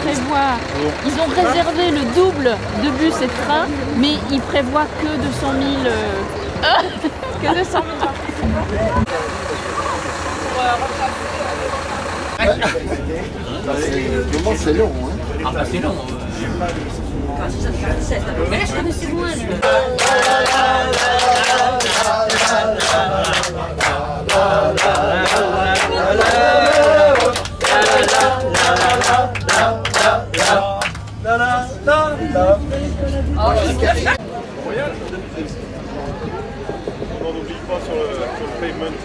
prévoient, ils ont réservé le double de bus et de trains, mais ils prévoient que 200 000. Que 200 000. Comment c'est long, hein? Ah bah c'est long. Mais là, je connaissais moins. On n'oublie pas sur le payment.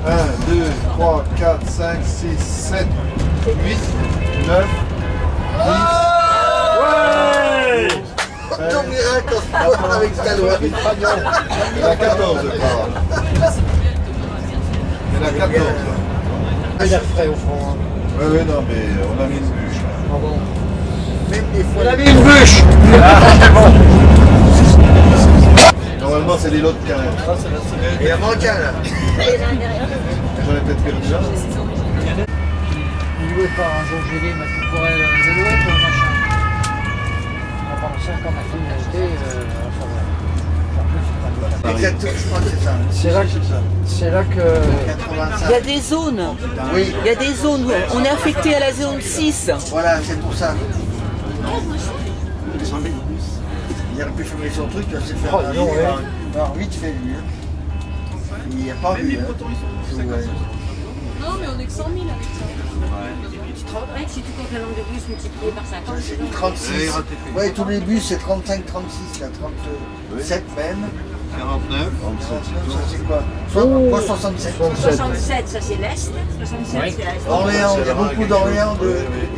Un, 2, 3, 4, 5, 6, 7, 8, 9, 10. Ouais! Ton miracle en sport avec Stallone. Il y en a 14, je crois. Il y en a 14. Il y a frais au fond. Oui, oui, non, mais on a mis une bûche. Ah bon. Même des fois. On a mis une bûche. Normalement, c'est les lots de 15. Il y en manque un là. J'en ai peut-être quelques-uns. Il louait pas un jour gelé, mais tu pourrais les louer pour le machin. Pendant 5 ans, ma fille a été. Exactement, je crois que c'est ça. C'est là que. Il y a des zones. Oui. Il y a des zones. On est affecté à la zone 6. Voilà, c'est pour ça. Il aurait pu filmer son truc, il va se faire Oh, non, ouais. Non, vite fait lui. Il n'y a pas vu. Non, mais on est que 100 000 avec ça. Tu te rends compte que si tu comptes le nombre de bus multiplié par 50, C'est 36. Oui, tous les bus, c'est 35, 36, là, 37 même. 49. 39, ça c'est quoi? Quoi, 67. 67, ça c'est l'Est. 67, c'est l'Est. Orléans, il y a beaucoup d'Orléans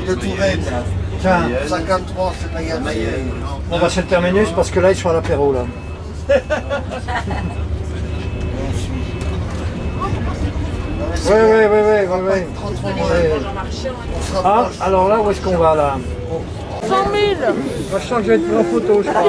de Touraine. Là. Tiens, 53, c'est pas grave. on va se le terminer parce que là, ils sont à l'apéro là. Oui. Ah, alors là, où est-ce qu'on va là? 100 000. Je sens que je vais être pris en photo, je crois.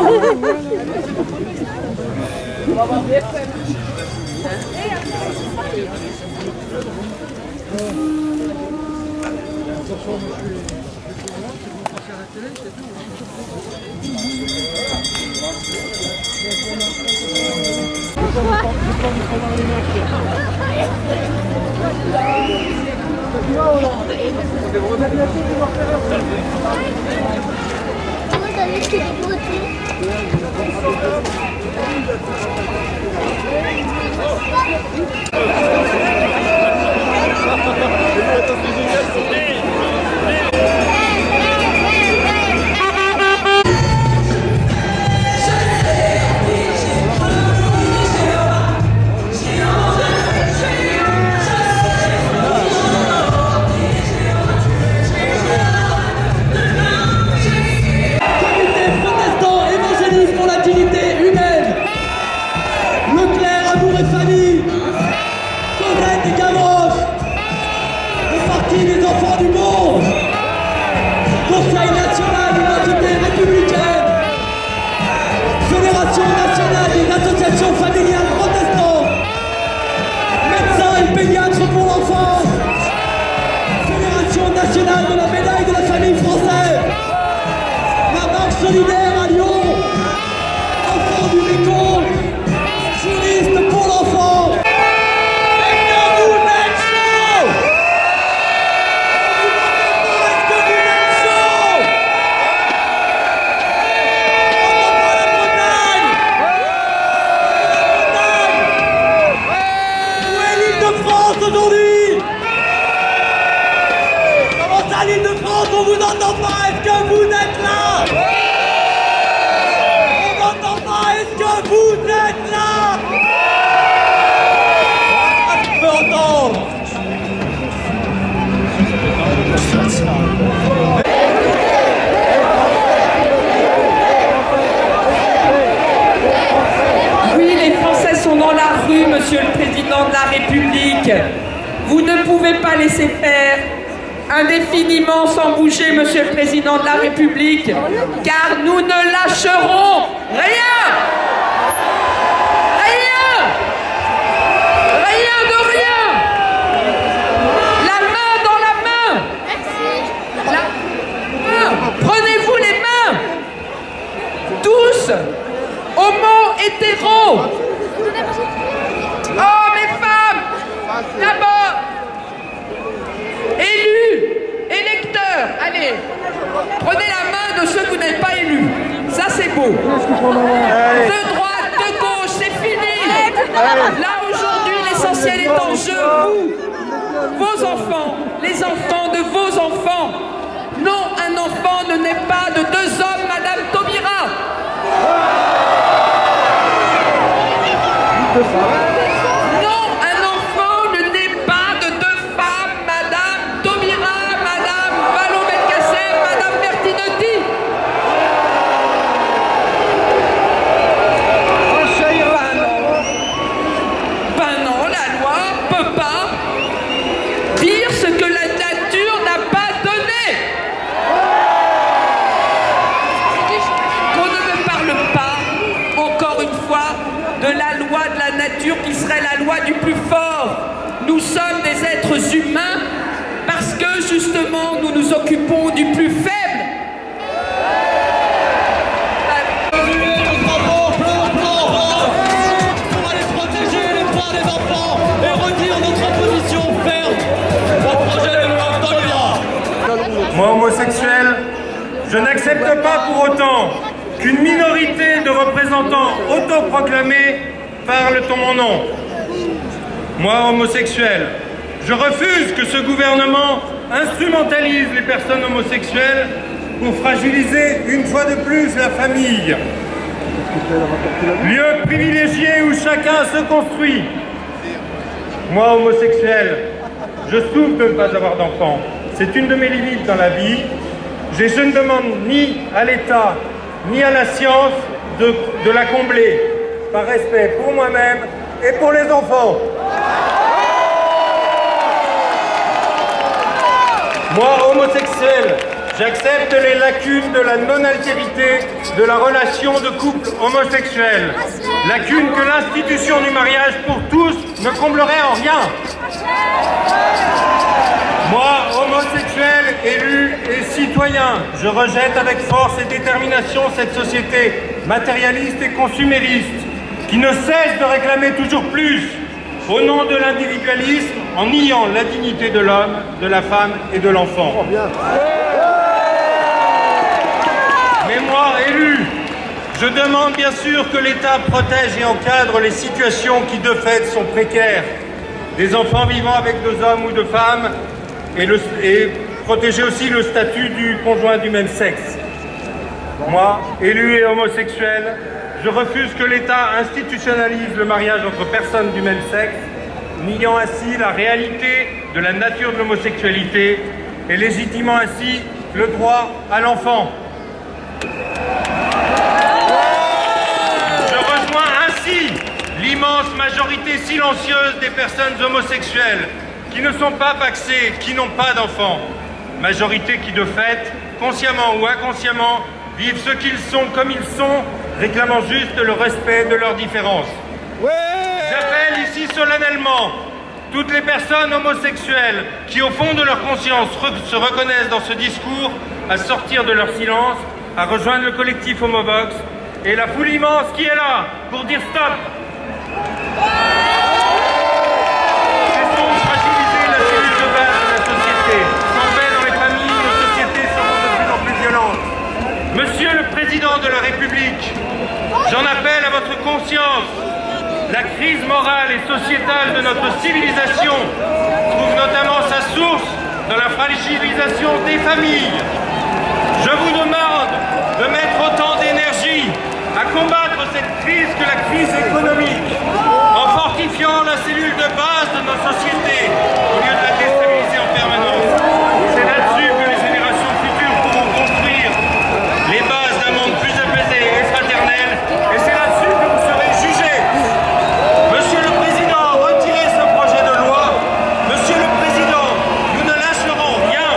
Monsieur le Président de la République, vous ne pouvez pas laisser faire indéfiniment sans bouger, Monsieur le Président de la République, car nous ne lâcherons rien. Rien. Rien de rien. La main dans la main. La main. Prenez-vous les mains. Tous, homo, hétéro. Hommes et femmes. D'abord. Élus, électeurs, allez, prenez la main de ceux que vous n'avez pas élus. Ça c'est beau. De droite, de gauche, c'est fini. Là aujourd'hui, l'essentiel est en jeu. Vous, vos enfants, les enfants de vos enfants. Non, un enfant ne naît pas de deux hommes, Madame Taubira. Non, un enfant ne naît pas de deux femmes, Madame Taubira, Madame Vallaud-Belkacem, Madame Bertinotti. Ben non, la loi peut pas dire ce que la nature n'a pas donné. Qu'on ne me parle pas, encore une fois, de la loi de la nature qui serait la loi du plus fort. Nous sommes des êtres humains parce que justement nous nous occupons du plus faible. Pour aller protéger les droits des enfants et redire notre opposition ferme au projet de loi Taubira. Moi, homosexuel, je n'accepte pas pour autant qu'une minorité de représentants autoproclamés parle en mon nom. Moi, homosexuel, je refuse que ce gouvernement instrumentalise les personnes homosexuelles pour fragiliser une fois de plus la famille. Lieu privilégié où chacun se construit. Moi, homosexuel, je souffre de ne pas avoir d'enfant. C'est une de mes limites dans la vie. Je ne demande ni à l'État, ni à la science de la combler, par respect pour moi-même et pour les enfants. Moi, homosexuel, j'accepte les lacunes de la non-altérité de la relation de couple homosexuel. Lacunes que l'institution du mariage pour tous ne comblerait en rien. Moi, homosexuel, élu et citoyen, je rejette avec force et détermination cette société matérialiste et consumériste qui ne cesse de réclamer toujours plus au nom de l'individualisme en niant la dignité de l'homme, de la femme et de l'enfant. Mais moi, élu, je demande bien sûr que l'État protège et encadre les situations qui de fait sont précaires. Des enfants vivant avec deux hommes ou deux femmes et protéger aussi le statut du conjoint du même sexe. Moi, élu et homosexuel, je refuse que l'État institutionnalise le mariage entre personnes du même sexe, niant ainsi la réalité de la nature de l'homosexualité et légitimant ainsi le droit à l'enfant. Je rejoins ainsi l'immense majorité silencieuse des personnes homosexuelles qui ne sont pas pacsées, qui n'ont pas d'enfants. Majorité qui de fait, consciemment ou inconsciemment, vivent ce qu'ils sont comme ils sont, réclamant juste le respect de leurs différences. J'appelle ici solennellement toutes les personnes homosexuelles qui, au fond de leur conscience, se reconnaissent dans ce discours, à sortir de leur silence, à rejoindre le collectif Homovox et la foule immense qui est là pour dire stop. Cessons de fragiliser la cellule de base de la société. Sans paix dans les familles, nos sociétés seront de plus en plus violentes. Monsieur le Président de la République, j'en appelle à votre conscience. La crise morale et sociétale de notre civilisation trouve notamment sa source dans la fragilisation des familles. Je vous demande de mettre autant d'énergie à combattre cette crise que la crise économique, en fortifiant la cellule de base de nos sociétés, au lieu de la déstabiliser en permanence. C'est là-dessus que les générations futures pourront construire les bases d'un monde plus apaisé et fraternel, et c'est là-dessus que vous serez jugés. Monsieur le Président, retirez ce projet de loi. Monsieur le Président, nous ne lâcherons rien.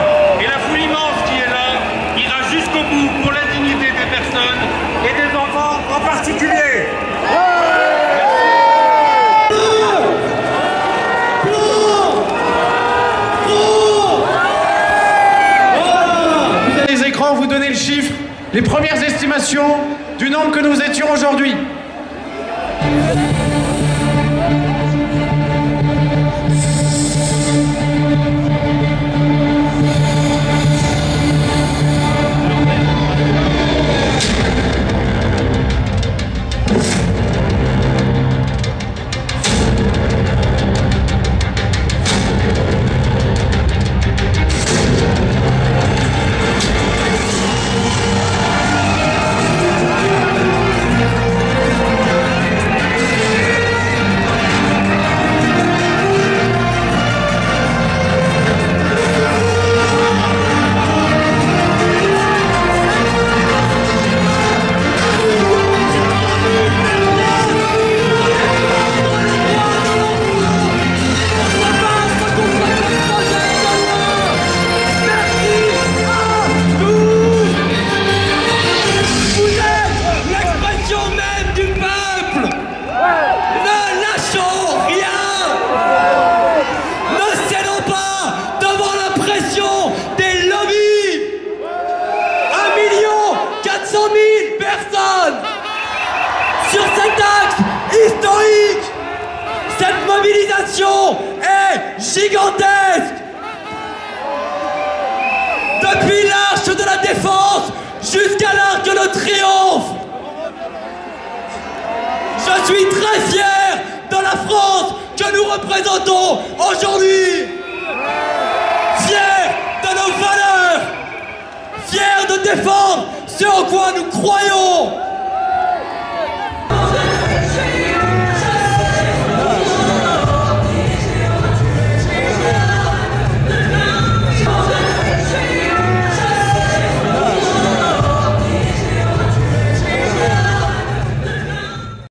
maintenant vous donner le chiffre, les premières estimations du nombre que nous étions aujourd'hui. Cette mobilisation est gigantesque. Depuis l'Arche de la Défense jusqu'à l'Arc de Triomphe. Je suis très fier de la France que nous représentons aujourd'hui. Fier de nos valeurs. Fier de défendre ce en quoi nous croyons.